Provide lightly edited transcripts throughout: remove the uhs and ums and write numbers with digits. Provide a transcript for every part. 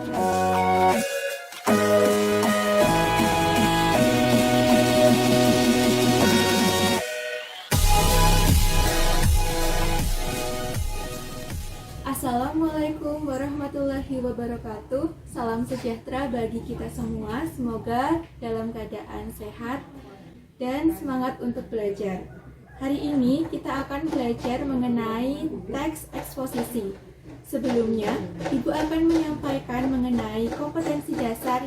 Assalamualaikum warahmatullahi wabarakatuh. Salam sejahtera bagi kita semua. Semoga dalam keadaan sehat dan semangat untuk belajar. Hari ini kita akan belajar mengenai teks eksposisi. Sebelumnya, Ibu akan menyampaikan mengenai kompetensi dasar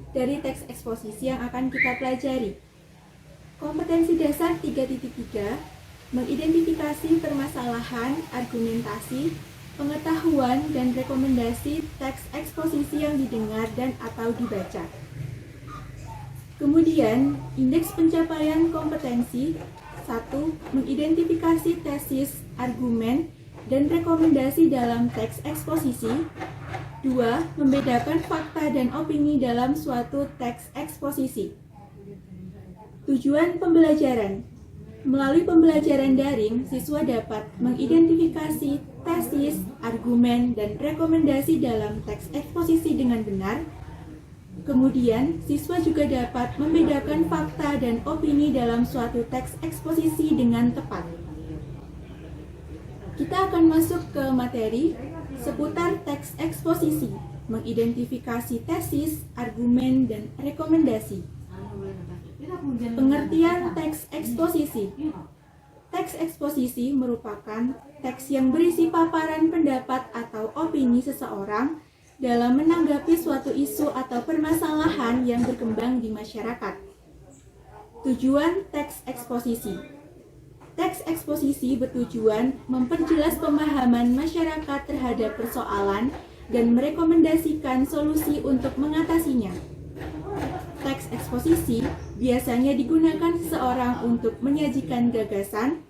dari teks eksposisi yang akan kita pelajari. Kompetensi dasar 3.3, mengidentifikasi permasalahan, argumentasi, pengetahuan, dan rekomendasi teks eksposisi yang didengar dan atau dibaca. Kemudian, indeks pencapaian kompetensi 1. Mengidentifikasi tesis, argumen, dan rekomendasi dalam teks eksposisi. 2. Membedakan fakta dan opini dalam suatu teks eksposisi. Tujuan pembelajaran. Melalui pembelajaran daring, siswa dapat mengidentifikasi tesis, argumen, dan rekomendasi dalam teks eksposisi dengan benar. Kemudian, siswa juga dapat membedakan fakta dan opini dalam suatu teks eksposisi dengan tepat. Kita akan masuk ke materi seputar teks eksposisi, mengidentifikasi tesis, argumen, dan rekomendasi. Pengertian teks eksposisi. Teks eksposisi merupakan teks yang berisi paparan pendapat atau opini seseorang dalam menanggapi suatu isu atau permasalahan yang berkembang di masyarakat. Tujuan teks eksposisi. Teks eksposisi bertujuan memperjelas pemahaman masyarakat terhadap persoalan dan merekomendasikan solusi untuk mengatasinya. Teks eksposisi biasanya digunakan seseorang untuk menyajikan gagasan.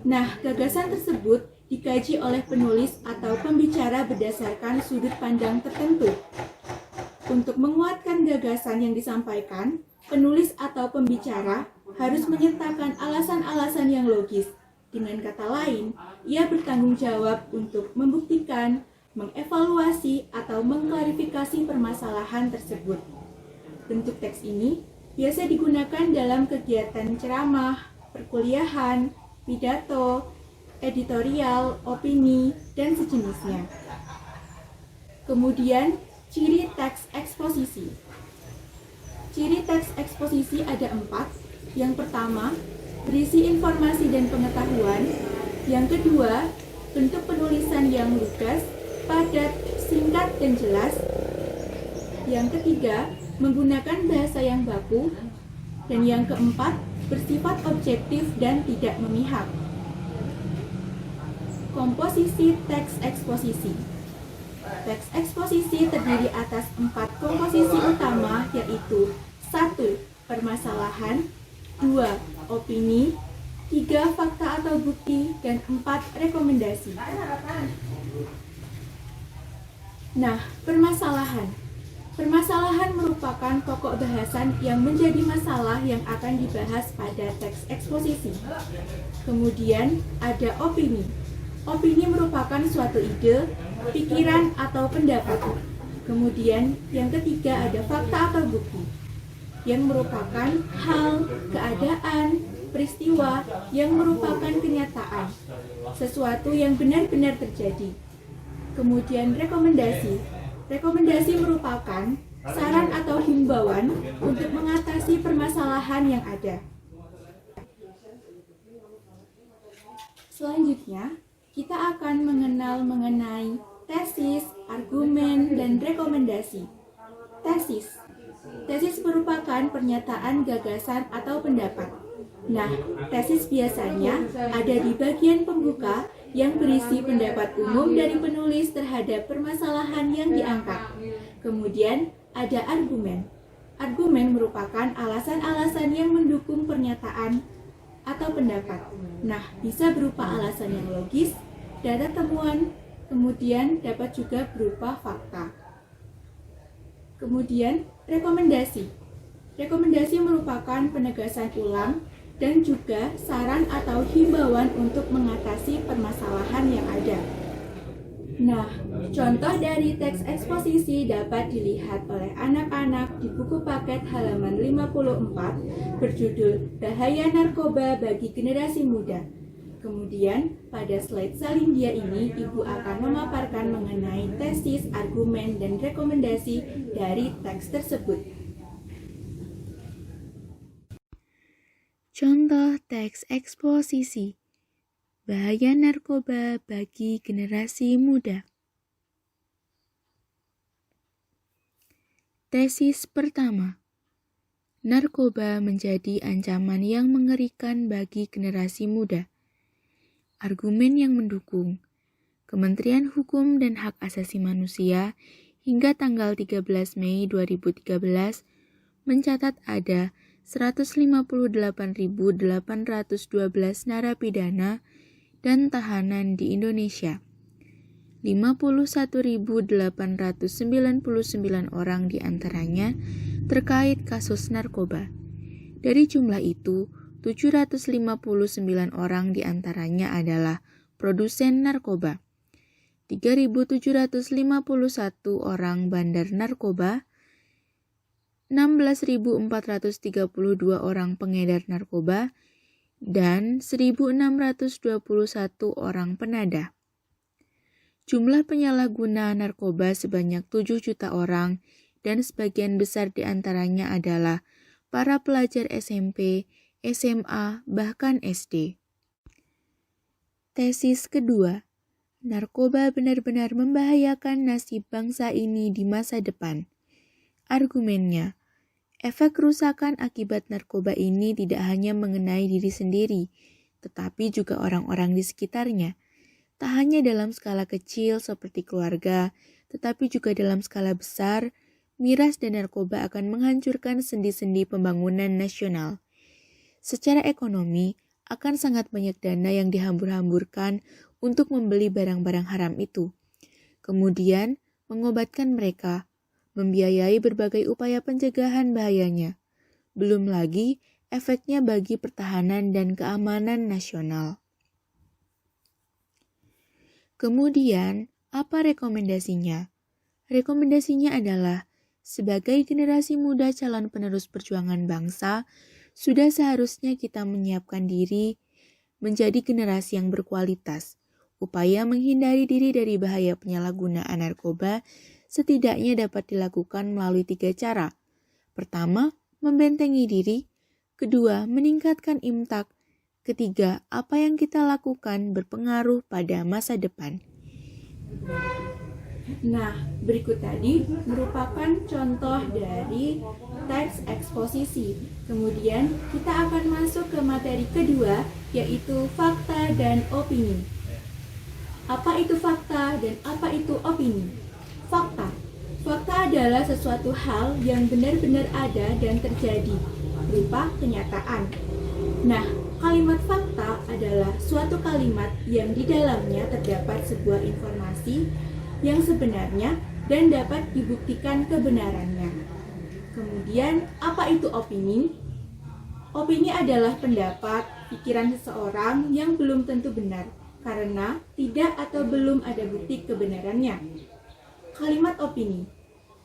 Nah, gagasan tersebut dikaji oleh penulis atau pembicara berdasarkan sudut pandang tertentu. Untuk menguatkan gagasan yang disampaikan, penulis atau pembicara harus menyertakan alasan-alasan yang logis. Dengan kata lain, ia bertanggung jawab untuk membuktikan, mengevaluasi, atau mengklarifikasi permasalahan tersebut. Bentuk teks ini biasa digunakan dalam kegiatan ceramah, perkuliahan, pidato, editorial, opini, dan sejenisnya. Kemudian, ciri teks eksposisi. Ciri teks eksposisi ada 4. Yang pertama, berisi informasi dan pengetahuan. Yang kedua, bentuk penulisan yang lugas, padat, singkat, dan jelas. Yang ketiga, menggunakan bahasa yang baku. Dan yang keempat, bersifat objektif dan tidak memihak. Komposisi teks eksposisi. Teks eksposisi terdiri atas 4 komposisi utama, yaitu 1. Permasalahan, 2. Opini, 3. Fakta atau bukti, dan 4. Rekomendasi. Nah, permasalahan. Permasalahan merupakan pokok bahasan yang menjadi masalah yang akan dibahas pada teks eksposisi. Kemudian ada opini. Opini merupakan suatu ide, pikiran, atau pendapat. Kemudian yang ketiga ada fakta atau bukti, yang merupakan hal, keadaan, peristiwa yang merupakan kenyataan, sesuatu yang benar-benar terjadi. Kemudian rekomendasi. Rekomendasi merupakan saran atau himbauan untuk mengatasi permasalahan yang ada. Selanjutnya, kita akan mengenal mengenai tesis, argumen, dan rekomendasi. Tesis. Tesis merupakan pernyataan gagasan atau pendapat. Nah, tesis biasanya ada di bagian pembuka yang berisi pendapat umum dari penulis terhadap permasalahan yang diangkat. Kemudian ada argumen. Argumen merupakan alasan-alasan yang mendukung pernyataan atau pendapat. Nah, bisa berupa alasan yang logis, data temuan, kemudian dapat juga berupa fakta. Kemudian rekomendasi. Rekomendasi merupakan penegasan ulang dan juga saran atau himbauan untuk mengatasi permasalahan yang ada. Nah, contoh dari teks eksposisi dapat dilihat oleh anak-anak di buku paket halaman 54 berjudul Bahaya Narkoba bagi Generasi Muda. Kemudian, pada slide Salindia ini, Ibu akan memaparkan mengenai tesis, argumen, dan rekomendasi dari teks tersebut. Contoh teks eksposisi. Bahaya narkoba bagi generasi muda. Tesis pertama. Narkoba menjadi ancaman yang mengerikan bagi generasi muda. Argumen yang mendukung. Kementerian Hukum dan Hak Asasi Manusia hingga tanggal 13 Mei 2013 mencatat ada 158.812 narapidana dan tahanan di Indonesia. 51.899 orang diantaranya terkait kasus narkoba. Dari jumlah itu, 759 orang diantaranya adalah produsen narkoba, 3.751 orang bandar narkoba, 16.432 orang pengedar narkoba, dan 1.621 orang penadah. Jumlah penyalahguna narkoba sebanyak 7 juta orang dan sebagian besar diantaranya adalah para pelajar SMP, SMA, bahkan SD. Tesis kedua, narkoba benar-benar membahayakan nasib bangsa ini di masa depan. Argumennya, efek kerusakan akibat narkoba ini tidak hanya mengenai diri sendiri, tetapi juga orang-orang di sekitarnya. Tak hanya dalam skala kecil seperti keluarga, tetapi juga dalam skala besar, miras dan narkoba akan menghancurkan sendi-sendi pembangunan nasional. Secara ekonomi, akan sangat banyak dana yang dihambur-hamburkan untuk membeli barang-barang haram itu. Kemudian, mengobatkan mereka, membiayai berbagai upaya pencegahan bahayanya. Belum lagi, efeknya bagi pertahanan dan keamanan nasional. Kemudian, apa rekomendasinya? Rekomendasinya adalah, sebagai generasi muda calon penerus perjuangan bangsa, sudah seharusnya kita menyiapkan diri menjadi generasi yang berkualitas. Upaya menghindari diri dari bahaya penyalahgunaan narkoba setidaknya dapat dilakukan melalui 3 cara. Pertama, membentengi diri. Kedua, meningkatkan imtak. Ketiga, apa yang kita lakukan berpengaruh pada masa depan. Nah, berikut tadi merupakan contoh dari teks eksposisi. Kemudian kita akan masuk ke materi kedua, yaitu fakta dan opini. Apa itu fakta dan apa itu opini? Fakta. Fakta adalah sesuatu hal yang benar-benar ada dan terjadi, berupa kenyataan. Nah, kalimat fakta adalah suatu kalimat yang di dalamnya terdapat sebuah informasi yang sebenarnya dan dapat dibuktikan kebenarannya. Kemudian, apa itu opini? Opini adalah pendapat, pikiran seseorang yang belum tentu benar, karena tidak atau belum ada bukti kebenarannya. Kalimat opini.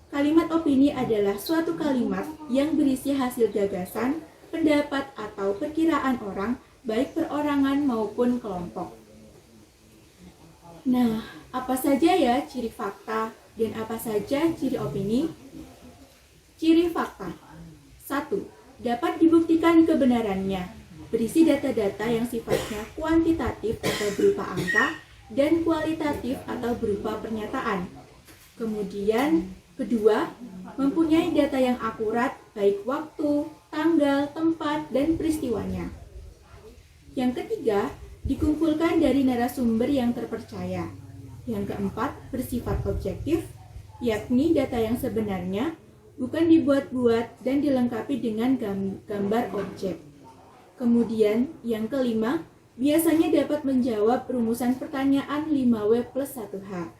Kalimat opini adalah suatu kalimat yang berisi hasil gagasan, pendapat atau perkiraan orang, baik perorangan maupun kelompok. Nah, apa saja ya ciri fakta dan apa saja ciri opini? Ciri fakta. 1. Dapat dibuktikan kebenarannya. Berisi data-data yang sifatnya kuantitatif atau berupa angka dan kualitatif atau berupa pernyataan. Kemudian, kedua, mempunyai data yang akurat baik waktu, tanggal, tempat, dan peristiwanya. Yang ketiga, dikumpulkan dari narasumber yang terpercaya. Yang keempat, bersifat objektif, yakni data yang sebenarnya, bukan dibuat-buat dan dilengkapi dengan gambar objek. Kemudian, yang kelima, biasanya dapat menjawab rumusan pertanyaan 5W plus 1H.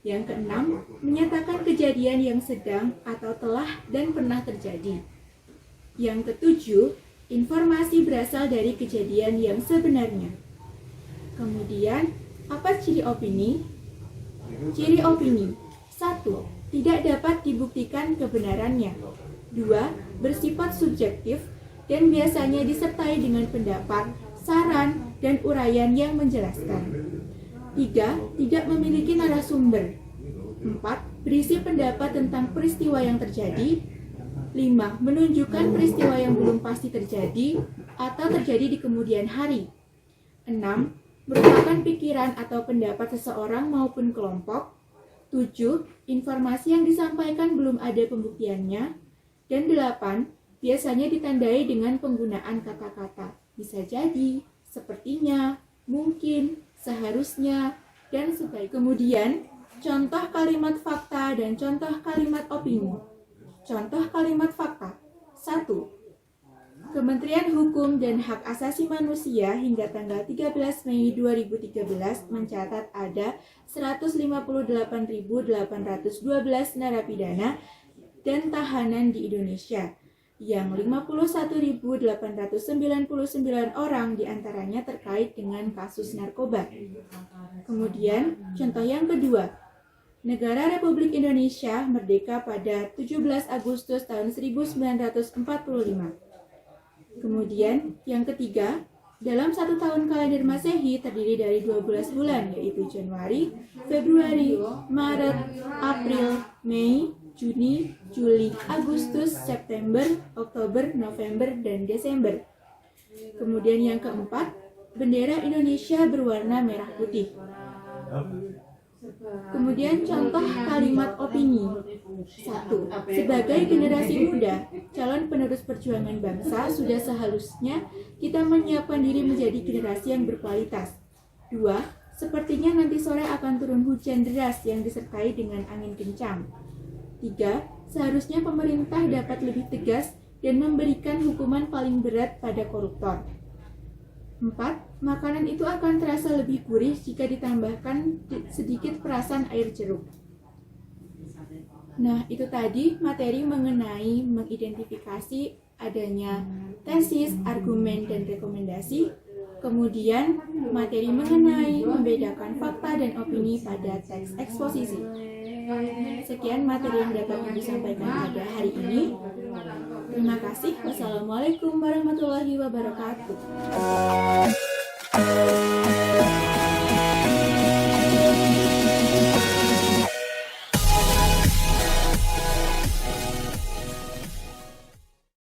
Yang keenam, menyatakan kejadian yang sedang atau telah dan pernah terjadi. Yang ketujuh, informasi berasal dari kejadian yang sebenarnya. Kemudian, apa ciri opini? Ciri opini. 1. Tidak dapat dibuktikan kebenarannya. 2. Bersifat subjektif dan biasanya disertai dengan pendapat, saran, dan uraian yang menjelaskan. 3. Tidak memiliki narasumber. 4. Berisi pendapat tentang peristiwa yang terjadi. 5. Menunjukkan peristiwa yang belum pasti terjadi atau terjadi di kemudian hari. 6. Merupakan pikiran atau pendapat seseorang maupun kelompok. 7. Informasi yang disampaikan belum ada pembuktiannya. Dan 8. Biasanya ditandai dengan penggunaan kata-kata bisa jadi, sepertinya, mungkin, seharusnya, dan sebaik. Kemudian, contoh kalimat fakta dan contoh kalimat opini. Contoh kalimat fakta. 1. Kementerian Hukum dan Hak Asasi Manusia hingga tanggal 13 Mei 2013 mencatat ada 158.812 narapidana dan tahanan di Indonesia, yang 51.899 orang diantaranya terkait dengan kasus narkoba. Kemudian, contoh yang kedua, Negara Republik Indonesia merdeka pada 17 Agustus tahun 1945. Kemudian, yang ketiga, dalam 1 tahun kalender Masehi terdiri dari 12 bulan, yaitu Januari, Februari, Maret, April, Mei, Juni, Juli, Agustus, September, Oktober, November, dan Desember. Kemudian yang keempat, bendera Indonesia berwarna merah putih. Kemudian contoh kalimat opini. 1. Sebagai generasi muda, calon penerus perjuangan bangsa, sudah seharusnya kita menyiapkan diri menjadi generasi yang berkualitas. 2. Sepertinya nanti sore akan turun hujan deras yang disertai dengan angin kencang. 3. Seharusnya pemerintah dapat lebih tegas dan memberikan hukuman paling berat pada koruptor. 4. Makanan itu akan terasa lebih gurih jika ditambahkan sedikit perasan air jeruk. Nah, itu tadi materi mengenai mengidentifikasi adanya tesis, argumen, dan rekomendasi. Kemudian, materi mengenai membedakan fakta dan opini pada teks eksposisi. Sekian materi yang dapat kami sampaikan pada hari ini. Terima kasih. Wassalamualaikum warahmatullahi wabarakatuh.